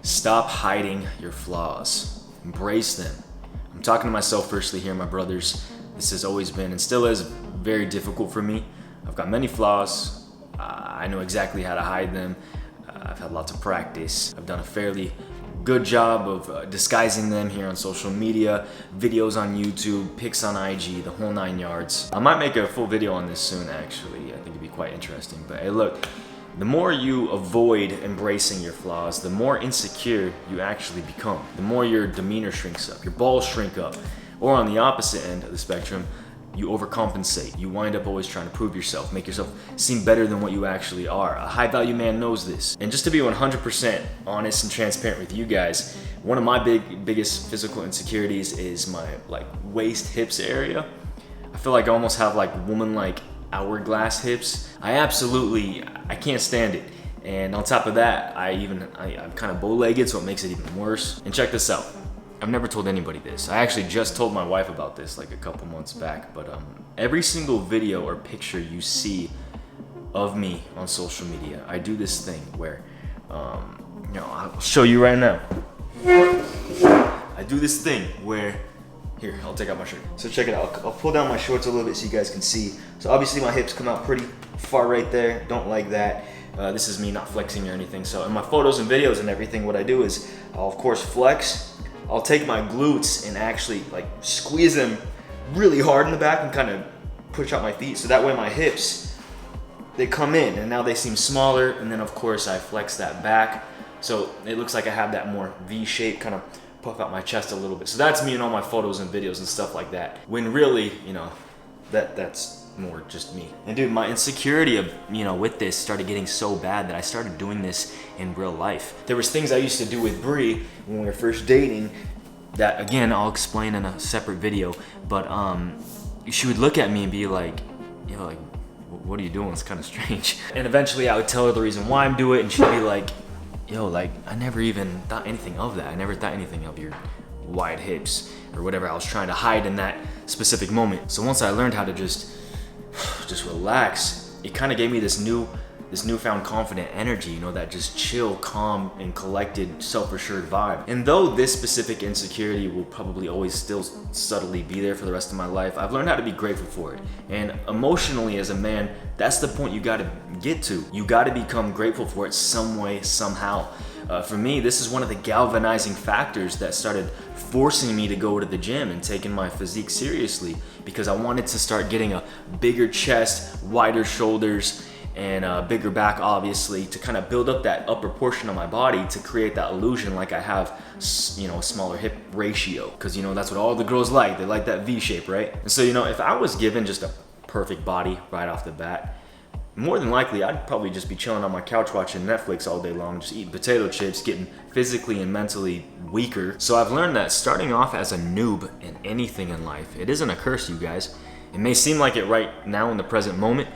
Stop hiding your flaws. Embrace them. I'm talking to myself firstly here, my brothers. This has always been and still is very difficult for me. I've got many flaws. I know exactly how to hide them. I've had lots of practice. I've done a fairly good job of disguising them here on social media, videos on YouTube, pics on IG, the whole 9 yards. I might make a full video on this soon actually. I think it'd be quite interesting. But hey, look, the more you avoid embracing your flaws, the more insecure you actually become. The more your demeanor shrinks up, your balls shrink up. Or on the opposite end of the spectrum, you overcompensate. You wind up always trying to prove yourself, make yourself seem better than what you actually are. A high value man knows this. And just to be 100% honest and transparent with you guys, one of my biggest physical insecurities is my waist hips area. I feel like I almost have woman-like hourglass hips. I can't stand it. And on top of that, I'm kind of bow-legged, so it makes it even worse. And check this out. I've never told anybody this. I actually just told my wife about this a couple months back, but every single video or picture you see of me on social media, I do this thing where, I'll show you right now. I do this thing where, here, I'll take out my shirt. So check it out. I'll pull down my shorts a little bit so you guys can see. So obviously my hips come out pretty far right there. Don't like that. This is me not flexing or anything. So in my photos and videos and everything, what I do is I'll of course flex. I'll take my glutes and actually squeeze them really hard in the back and kind of push out my feet. So that way my hips, they come in and now they seem smaller. And then of course I flex that back. So it looks like I have that more V shape, kind of puff out my chest a little bit. So that's me in all my photos and videos and stuff like that. When really, that's more just me. And dude, my insecurity of, with this started getting so bad that I started doing this in real life. There was things I used to do with Bree when we were first dating that, again, I'll explain in a separate video, but she would look at me and be like, what are you doing? It's kind of strange. And eventually I would tell her the reason why I'm doing it, and she'd be like, I never even thought anything of that. I never thought anything of your wide hips or whatever I was trying to hide in that specific moment. So once I learned how to just relax, it kind of gave me this newfound confident energy, that just chill, calm, and collected, self-assured vibe. And though this specific insecurity will probably always still subtly be there for the rest of my life, I've learned how to be grateful for it. And emotionally as a man, that's the point you gotta get to. You gotta become grateful for it some way, somehow. For me, this is one of the galvanizing factors that started forcing me to go to the gym and taking my physique seriously, because I wanted to start getting a bigger chest, wider shoulders, and a bigger back, obviously, to kind of build up that upper portion of my body to create that illusion like I have, a smaller hip ratio. Because, that's what all the girls like. They like that V shape, right? And so, if I was given just a perfect body right off the bat, more than likely, I'd probably just be chilling on my couch watching Netflix all day long, just eating potato chips, getting physically and mentally weaker. So I've learned that starting off as a noob in anything in life, it isn't a curse, you guys. It may seem like it right now in the present moment,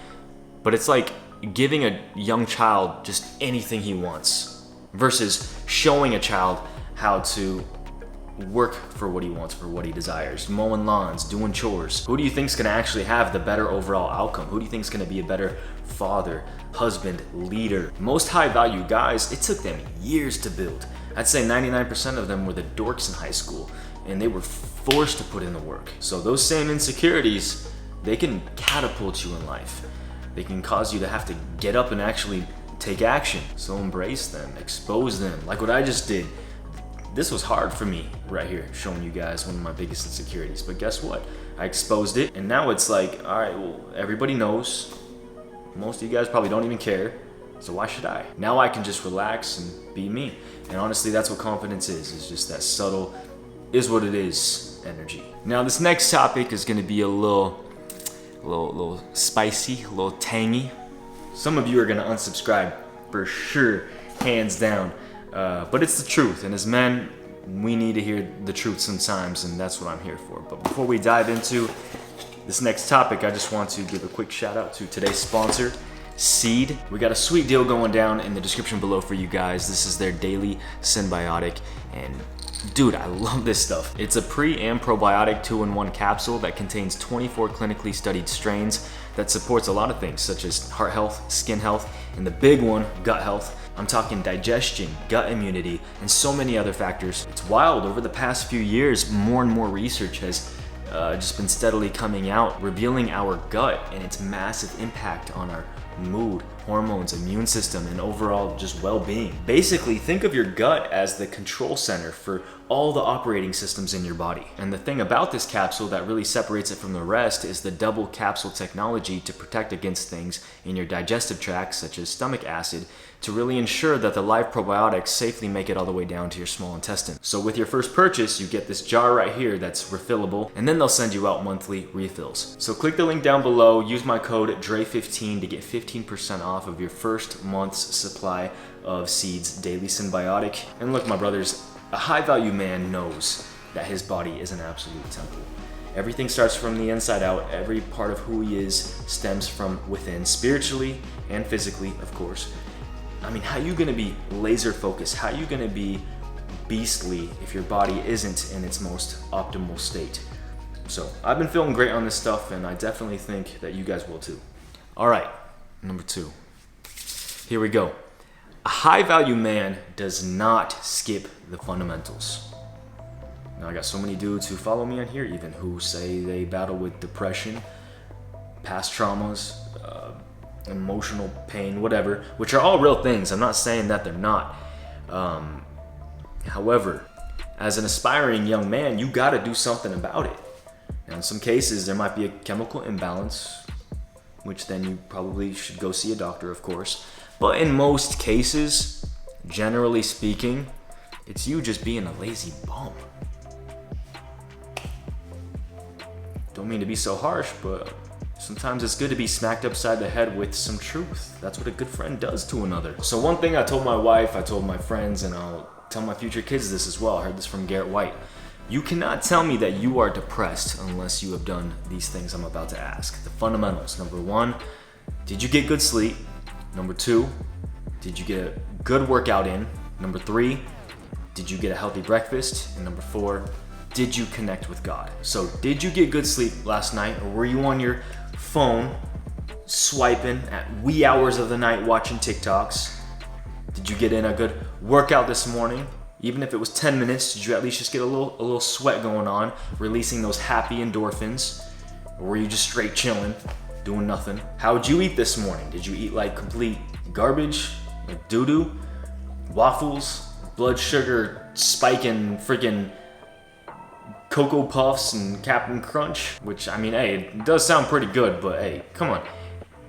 but it's like giving a young child just anything he wants versus showing a child how to work for what he wants, for what he desires, mowing lawns, doing chores. Who do you think's gonna actually have the better overall outcome? Who do you think's gonna be a better father, husband, leader? Most high value guys, it took them years to build. I'd say 99% of them were the dorks in high school, and they were forced to put in the work. So those same insecurities, they can catapult you in life. They can cause you to have to get up and actually take action. So embrace them, expose them, like what I just did. This was hard for me right here, showing you guys one of my biggest insecurities. But guess what? I exposed it, and now it's like, all right, well, everybody knows. Most of you guys probably don't even care, so why should I? Now I can just relax and be me. And honestly, that's what confidence is. It's just that subtle, is what it is energy. Now this next topic is gonna be a little spicy, a little tangy. Some of you are gonna unsubscribe for sure, hands down. But it's the truth, and as men, we need to hear the truth sometimes, and that's what I'm here for. But before we dive into this next topic, I just want to give a quick shout out to today's sponsor, Seed. We got a sweet deal going down in the description below for you guys. This is their daily symbiotic, and dude, I love this stuff. It's a pre and probiotic 2-in-1 capsule that contains 24 clinically studied strains that supports a lot of things such as heart health, skin health, and the big one, gut health. I'm talking digestion, gut immunity, and so many other factors. It's wild. Over the past few years, more and more research has just been steadily coming out, revealing our gut and its massive impact on our mood, hormones, immune system, and overall just well-being. Basically, think of your gut as the control center for all the operating systems in your body. And the thing about this capsule that really separates it from the rest is the double capsule technology to protect against things in your digestive tract, such as stomach acid, to really ensure that the live probiotics safely make it all the way down to your small intestine. So with your first purchase, you get this jar right here that's refillable, and then they'll send you out monthly refills. So click the link down below, use my code DRE15 to get 15% off of your first month's supply of Seeds Daily Symbiotic. And look, my brothers, a high value man knows that his body is an absolute temple. Everything starts from the inside out. Every part of who he is stems from within, spiritually and physically, of course. I mean, how are you gonna be laser focused? How are you gonna be beastly if your body isn't in its most optimal state? So I've been feeling great on this stuff, and I definitely think that you guys will too. All right, number 2. Here we go. A high value man does not skip the fundamentals. Now, I got so many dudes who follow me on here even who say they battle with depression, past traumas, emotional pain, whatever, which are all real things. I'm not saying that they're not. However, as an aspiring young man, you gotta do something about it. Now, in some cases, there might be a chemical imbalance, which then you probably should go see a doctor, of course. But in most cases, generally speaking, it's you just being a lazy bum. Don't mean to be so harsh, but sometimes it's good to be smacked upside the head with some truth. That's what a good friend does to another. So one thing I told my wife, I told my friends, and I'll tell my future kids this as well. I heard this from Garrett White. You cannot tell me that you are depressed unless you have done these things I'm about to ask. The fundamentals. Number 1, did you get good sleep? Number 2, did you get a good workout in? Number 3, did you get a healthy breakfast? And number 4, did you connect with God? So did you get good sleep last night, or were you on your phone swiping at wee hours of the night watching TikToks? Did you get in a good workout this morning? Even if it was 10 minutes, did you at least just get a little sweat going on, releasing those happy endorphins? Or were you just straight chilling, doing nothing? How'd you eat this morning? Did you eat like complete garbage, like doo-doo, waffles, blood sugar spiking freaking Cocoa Puffs and Captain Crunch? Which, I mean, hey, it does sound pretty good, but hey, come on.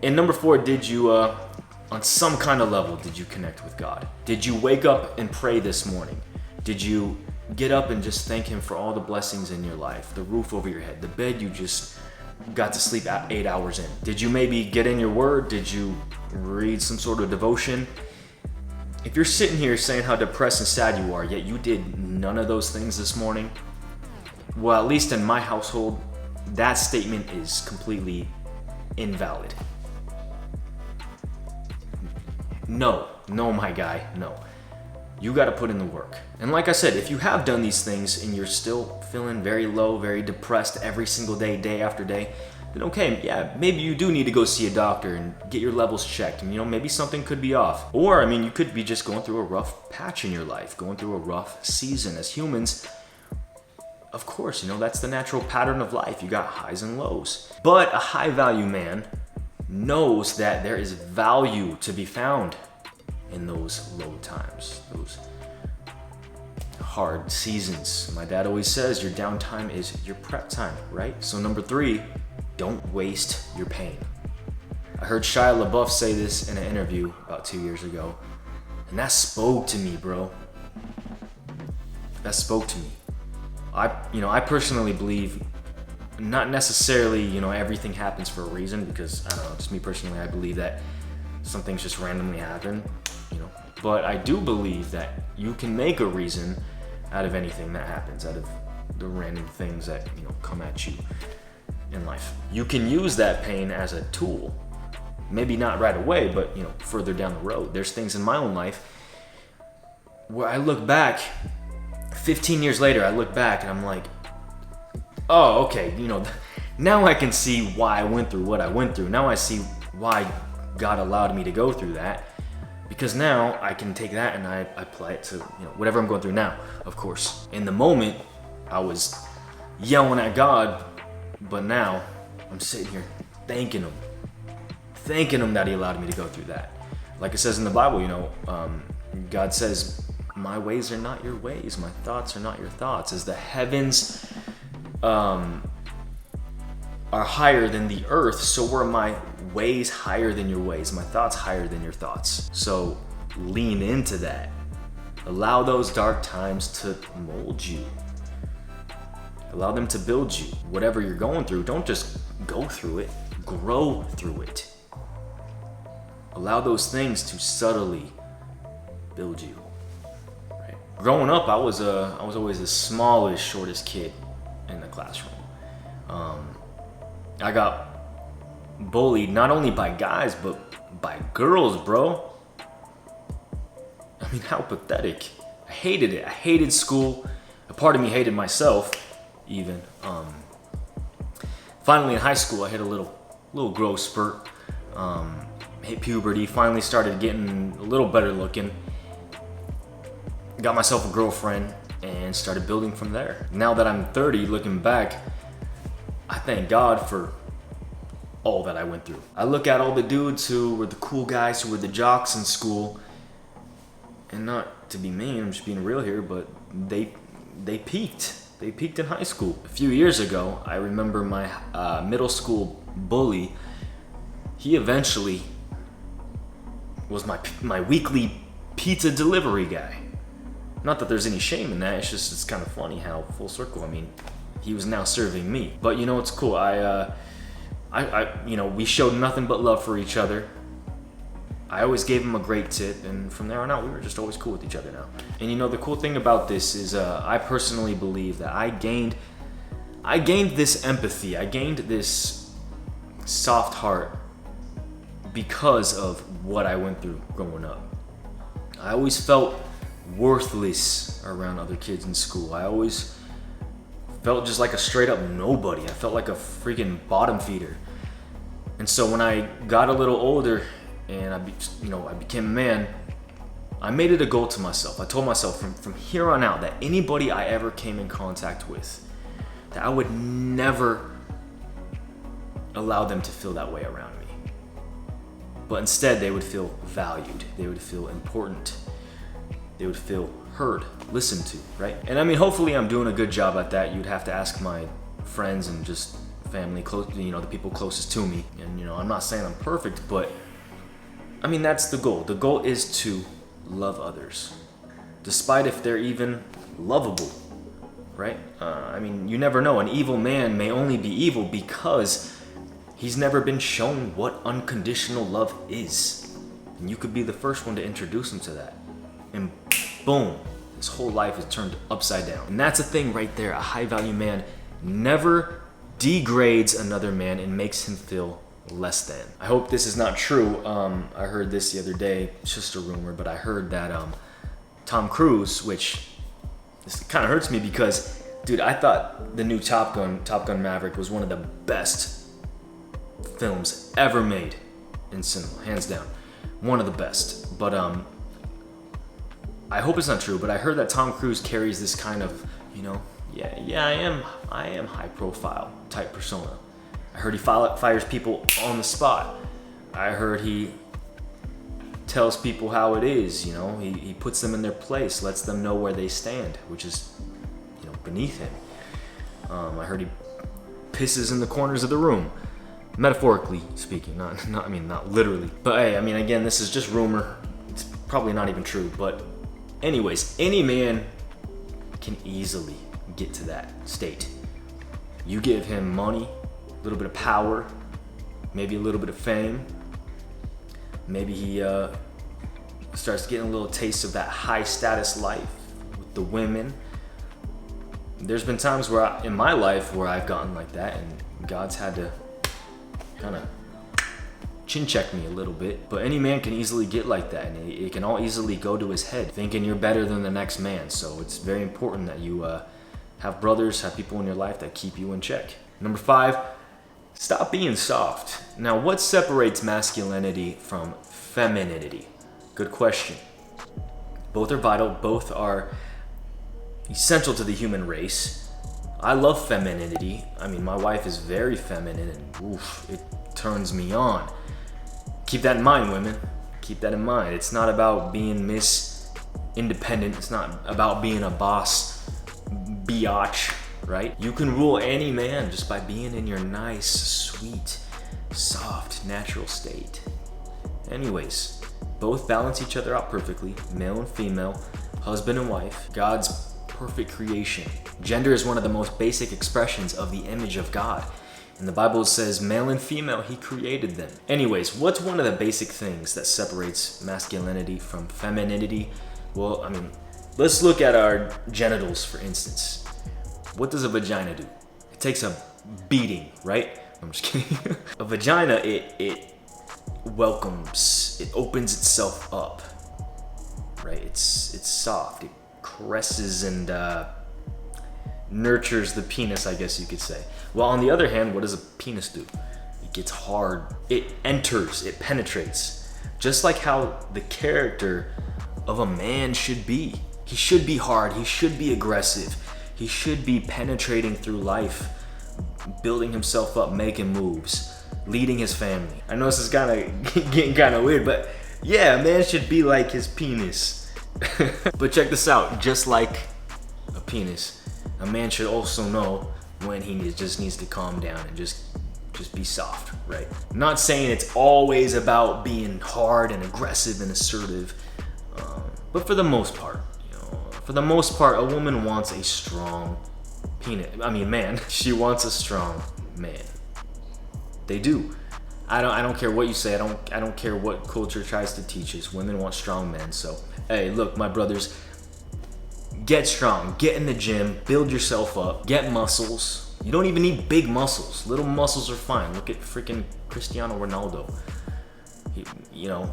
And number 4, did you, on some kind of level, did you connect with God? Did you wake up and pray this morning? Did you get up and just thank Him for all the blessings in your life? The roof over your head, the bed you just got to sleep 8 hours in? Did you maybe get in your word? Did you read some sort of devotion? If you're sitting here saying how depressed and sad you are, yet you did none of those things this morning, well, at least in my household, that statement is completely invalid. No, my guy, no. You gotta put in the work. And like I said, if you have done these things and you're still feeling very low, very depressed every single day, day after day, then okay, yeah, maybe you do need to go see a doctor and get your levels checked. And maybe something could be off. Or, I mean, you could be just going through a rough patch in your life, going through a rough season. As humans, of course, that's the natural pattern of life. You got highs and lows. But a high value man knows that there is value to be found in those low times, those hard seasons. My dad always says your downtime is your prep time, right? So number 3, don't waste your pain. I heard Shia LaBeouf say this in an interview about 2 years ago, and that spoke to me, bro. That spoke to me. I personally believe not necessarily, everything happens for a reason, because I don't know, just me personally, I believe that some things just randomly happen, but I do believe that you can make a reason out of anything that happens, out of the random things that, come at you in life. You can use that pain as a tool, maybe not right away, but, further down the road. There's things in my own life where I look back, 15 years later, I look back and I'm like, oh, okay, now I can see why I went through what I went through. Now I see why God allowed me to go through that, Because now I can take that and I apply it to whatever I'm going through now, of course. In the moment, I was yelling at God, but now I'm sitting here thanking him that he allowed me to go through that. Like it says in the Bible, God says, my ways are not your ways, my thoughts are not your thoughts. As the heavens are higher than the earth, so were my ways higher than your ways, my thoughts higher than your thoughts. So lean into that. Allow those dark times to mold you. Allow them to build you. Whatever you're going through, don't just go through it, grow through it. Allow those things to subtly build you. Right? Growing up, I was always the smallest, shortest kid in the classroom. I got bullied not only by guys but by girls, bro. I mean, how pathetic. I hated it. I hated school. A part of me hated myself even. Finally in high school I hit a little growth spurt. Hit puberty, finally started getting a little better looking. Got myself a girlfriend and started building from there. Now that I'm 30, looking back, I thank God for all that I went through. I look at all the dudes who were the cool guys, who were the jocks in school, and not to be mean, I'm just being real here, but they peaked. They peaked in high school. A few years ago, I remember my middle school bully, he eventually was my weekly pizza delivery guy. Not that there's any shame in that, it's kind of funny how full circle, I mean, he was now serving me. But it's cool, we showed nothing but love for each other. I always gave him a great tip, and from there on out, we were just always cool with each other now. And the cool thing about this is I personally believe that I gained this empathy, I gained this soft heart because of what I went through growing up. I always felt worthless around other kids in school. I always felt just like a straight up nobody. I felt like a freaking bottom feeder. And so when I got a little older and I became a man, I made it a goal to myself. I told myself from here on out that anybody I ever came in contact with, that I would never allow them to feel that way around me. But instead, they would feel valued. They would feel important. They would feel heard, listened to, right? And I mean, hopefully I'm doing a good job at that. You'd have to ask my friends and just family, close, the people closest to me. And I'm not saying I'm perfect, but I mean, that's the goal. The goal is to love others, despite if they're even lovable, right? I mean, you never know. An evil man may only be evil because he's never been shown what unconditional love is. And you could be the first one to introduce him to that. And boom, his whole life is turned upside down. And that's a thing right there. A high value man never degrades another man and makes him feel less than. I hope this is not true. I heard this the other day. It's just a rumor, but I heard that Tom Cruise, which this kind of hurts me because, dude, I thought the new Top Gun Maverick was one of the best films ever made in cinema, hands down. One of the best. But I hope it's not true, but I heard that Tom Cruise carries this kind of, I am high profile type persona. I heard he fires people on the spot. I heard he tells people how it is, he puts them in their place, lets them know where they stand, which is, beneath him. I heard he pisses in the corners of the room, metaphorically speaking, not literally. But hey, I mean, again, this is just rumor. It's probably not even true, but anyways, any man can easily get to that state. You give him money, a little bit of power, maybe a little bit of fame. Maybe he starts getting a little taste of that high status life with the women. There's been times in my life where I've gotten like that, and God's had to kind of chin check me a little bit. But any man can easily get like that, and it can all easily go to his head, thinking you're better than the next man. So it's very important that you have brothers, have people in your life that keep you in check. Number 5, stop being soft. Now, what separates masculinity from femininity? Good question. Both are vital, both are essential to the human race. I love femininity. I mean, my wife is very feminine and oof, it turns me on. Keep that in mind, women. Keep that in mind. It's not about being Miss Independent. It's not about being a boss biatch, right? You can rule any man just by being in your nice, sweet, soft, natural state. Anyways, both balance each other out perfectly, male and female, husband and wife, God's perfect creation. Gender is one of the most basic expressions of the image of God. And the Bible says male and female, he created them. Anyways, what's one of the basic things that separates masculinity from femininity? Well, I mean, let's look at our genitals, for instance. What does a vagina do? It takes a beating, right? I'm just kidding. A vagina, it welcomes, it opens itself up, right? It's soft, it caresses and nurtures the penis, I guess you could say. Well, on the other hand, what does a penis do? It gets hard, it enters, it penetrates. Just like how the character of a man should be. He should be hard, he should be aggressive, he should be penetrating through life, building himself up, making moves, leading his family. I know this is getting kind of weird, but yeah, a man should be like his penis. But check this out, just like a penis, a man should also know when he just needs to calm down and just be soft, right? I'm not saying it's always about being hard and aggressive and assertive, but for the most part, a woman wants a strong man. She wants a strong man. They do. I don't care what you say. I don't care what culture tries to teach us. Women want strong men. So, hey, look, my brothers, get strong. Get in the gym. Build yourself up. Get muscles. You don't even need big muscles. Little muscles are fine. Look at freaking Cristiano Ronaldo.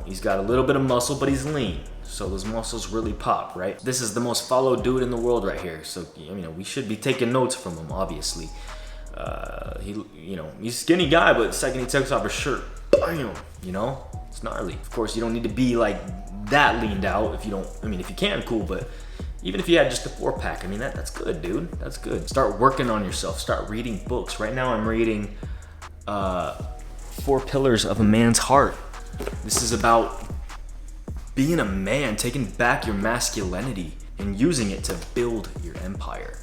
He's got a little bit of muscle, but he's lean. So those muscles really pop, right? This is the most followed dude in the world right here. So, we should be taking notes from him, obviously. He's a skinny guy, but the second he takes off his shirt, bam, it's gnarly. Of course, you don't need to be like that leaned out if you can, cool, but even if you had just a 4-pack, that's good, dude. That's good. Start working on yourself. Start reading books. Right now I'm reading 4 Pillars of a Man's Heart. This is about being a man, taking back your masculinity and using it to build your empire.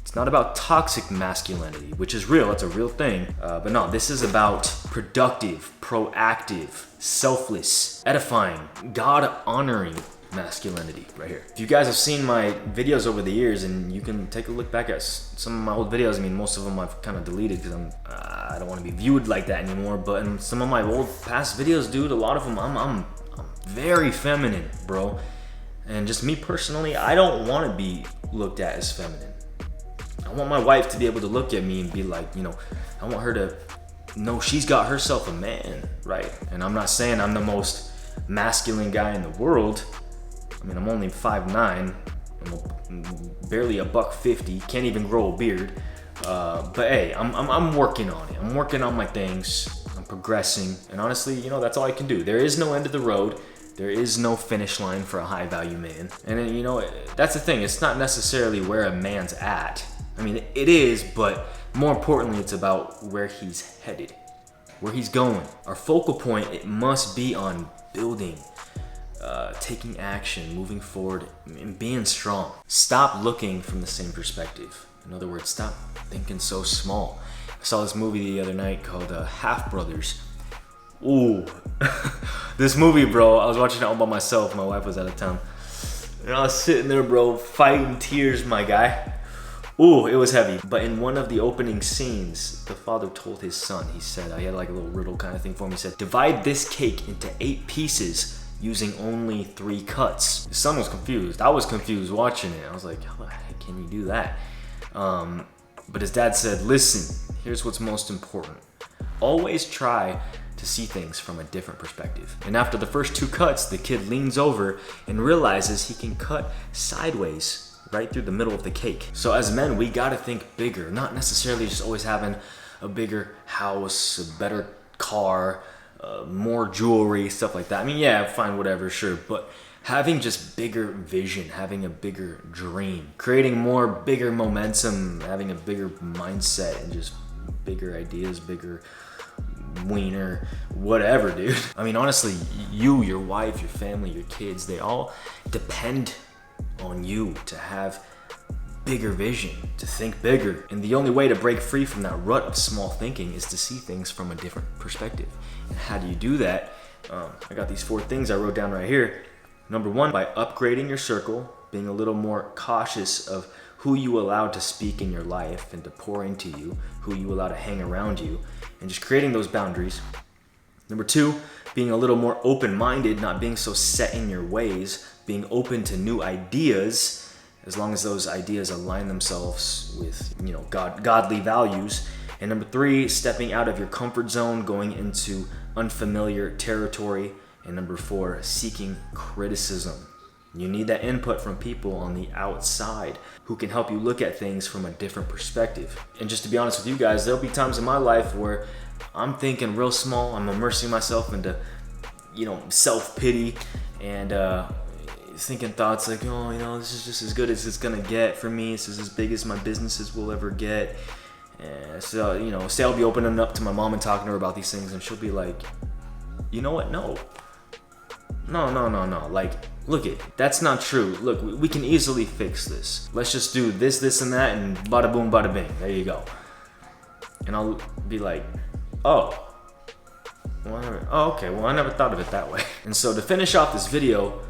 It's not about toxic masculinity, which is real, it's a real thing. But no, this is about productive, proactive, selfless, edifying, God-honoring masculinity right here. If you guys have seen my videos over the years, and you can take a look back at some of my old videos, most of them I've kind of deleted because I don't want to be viewed like that anymore, but in some of my old past videos, dude, a lot of them I'm very feminine, bro. And just me personally, I don't want to be looked at as feminine. I want my wife to be able to look at me and be like, I want her to know she's got herself a man, right? And I'm not saying I'm the most masculine guy in the world. I'm only 5'9", I'm barely $150, can't even grow a beard. But hey, I'm working on it. I'm working on my things. I'm progressing, and honestly, that's all I can do. There is no end of the road. There is no finish line for a high value man. And that's the thing. It's not necessarily where a man's at. It is, but more importantly, it's about where he's headed, where he's going. Our focal point, it must be on building, taking action, moving forward, and being strong. Stop looking from the same perspective. In other words, stop thinking so small. I saw this movie the other night called Half Brothers. Ooh, this movie, bro, I was watching it all by myself. My wife was out of town. And I was sitting there, bro, fighting tears, my guy. Ooh, it was heavy. But in one of the opening scenes, the father told his son, he said, he had like a little riddle kind of thing for him. He said, divide this cake into 8 pieces using only 3 cuts. His son was confused. I was confused watching it. I was like, how the heck can you do that? But his dad said, listen, here's what's most important. Always try to see things from a different perspective. And after the first 2 cuts, the kid leans over and realizes he can cut sideways right through the middle of the cake. So as men, we gotta think bigger, not necessarily just always having a bigger house, a better car, more jewelry, stuff like that. I mean, yeah, fine, whatever, sure. But having just bigger vision, having a bigger dream, creating more bigger momentum, having a bigger mindset, and just bigger ideas, bigger wiener, whatever, dude. I mean, honestly, you, your wife, your family, your kids, they all depend on you to have bigger vision, to think bigger. And the only way to break free from that rut of small thinking is to see things from a different perspective. And how do you do that? I got these 4 things I wrote down right here. Number 1, by upgrading your circle, being a little more cautious of who you allow to speak in your life and to pour into you, who you allow to hang around you, and just creating those boundaries. Number 2, being a little more open-minded, not being so set in your ways, being open to new ideas, as long as those ideas align themselves with, godly values. And number 3, stepping out of your comfort zone, going into unfamiliar territory. And number 4, seeking criticism. You need that input from people on the outside who can help you look at things from a different perspective. And just to be honest with you guys, there'll be times in my life where I'm thinking real small. I'm immersing myself into, self-pity and thinking thoughts like, this is just as good as it's gonna get for me. This is as big as my businesses will ever get. And so, say I'll be opening up to my mom and talking to her about these things, and she'll be like, you know what? No. Like, look that's not true. Look, we can easily fix this. Let's just do this, and that, and bada boom, bada bing. There you go. And I'll be like, okay, well, I never thought of it that way. And so to finish off this video,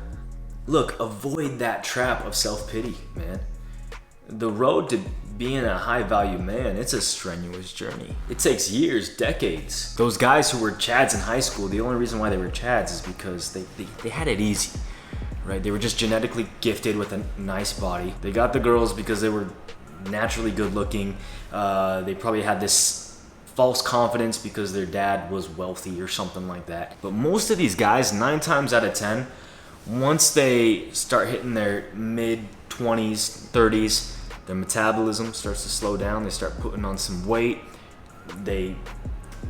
look, avoid that trap of self-pity, man. The road to being a high-value man, it's a strenuous journey. It takes years, decades. Those guys who were Chads in high school, the only reason why they were Chads is because they had it easy, right? They were just genetically gifted with a nice body. They got the girls because they were naturally good-looking. They probably had this false confidence because their dad was wealthy or something like that. But most of these guys, 9 times out of 10, once they start hitting their mid-20s, 30s, their metabolism starts to slow down. They start putting on some weight. They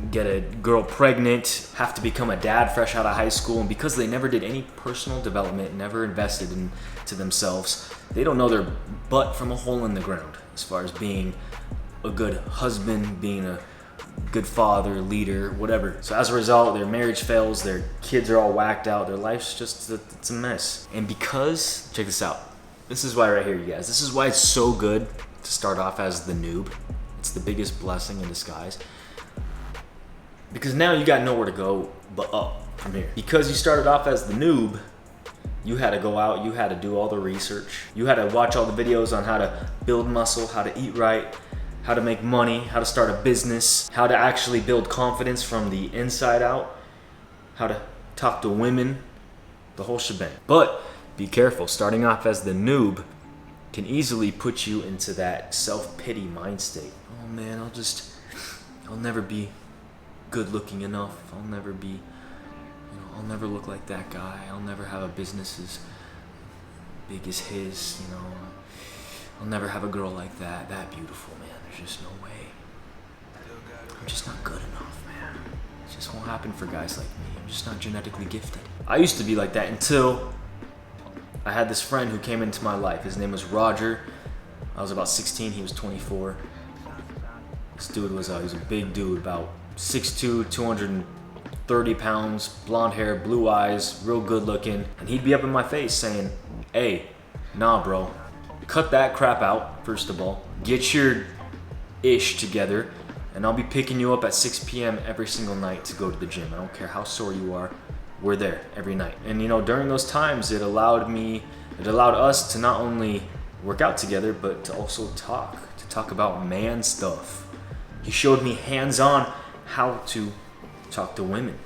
get a girl pregnant, have to become a dad fresh out of high school. And because they never did any personal development, never invested into themselves, they don't know their butt from a hole in the ground as far as being a good husband, being a good father, leader, whatever. So as a result, their marriage fails, their kids are all whacked out, their life's just, it's a mess. And because, check this out, this is why right here, you guys, this is why it's so good to start off as the noob. It's the biggest blessing in disguise. Because now you got nowhere to go but up from here. Because you started off as the noob, you had to go out, you had to do all the research. You had to watch all the videos on how to build muscle, how to eat right, how to make money, how to start a business, how to actually build confidence from the inside out, how to talk to women, the whole shebang. But be careful, starting off as the noob can easily put you into that self-pity mind state. Oh man, I'll never be good looking enough. I'll never be, I'll never look like that guy. I'll never have a business as big as his, I'll never have a girl like that beautiful, man. There's just no way. I'm just not good enough, man. It just won't happen for guys like me. I'm just not genetically gifted. I used to be like that until I had this friend who came into my life. His name was Roger. I was about 16, he was 24. This dude was he was a big dude, about 6'2", 230 pounds, blonde hair, blue eyes, real good looking. And he'd be up in my face saying, hey, nah bro, cut that crap out, first of all. Get your ish together, and I'll be picking you up at 6 p.m. every single night to go to the gym. I don't care how sore you are. We're there every night. And during those times, it allowed us to not only work out together, but to also talk about man stuff. He showed me hands-on how to talk to women.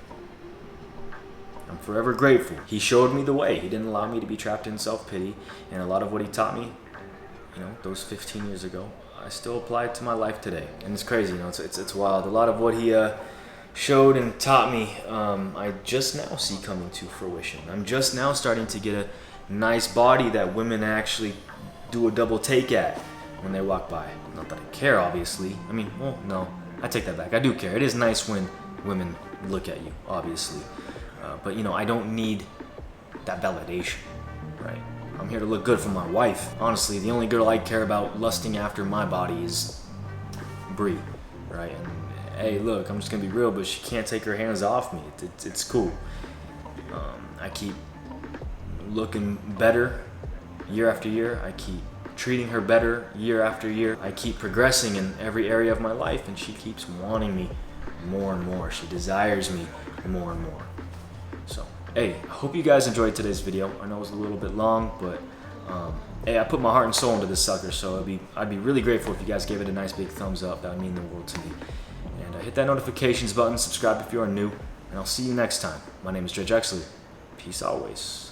I'm forever grateful. He showed me the way. He didn't allow me to be trapped in self-pity. And a lot of what he taught me, those 15 years ago, I still apply it to my life today. And it's crazy, it's wild. A lot of what he showed and taught me, I just now see coming to fruition. I'm just now starting to get a nice body that women actually do a double take at when they walk by. Not that I care, obviously. No, I take that back. I do care. It is nice when women look at you, obviously. But you know, I don't need that validation, right? I'm here to look good for my wife. Honestly, the only girl I care about lusting after my body is Bree, right? And hey, look, I'm just gonna be real, but she can't take her hands off me. It's cool. I keep looking better year after year. I keep treating her better year after year. I keep progressing in every area of my life, and she keeps wanting me more and more. She desires me more and more. So, hey, I hope you guys enjoyed today's video. I know it was a little bit long, but hey, I put my heart and soul into this sucker, so I'd be really grateful if you guys gave it a nice big thumbs up. That would mean the world to me. And hit that notifications button, subscribe if you are new, and I'll see you next time. My name is Drexler. Peace always.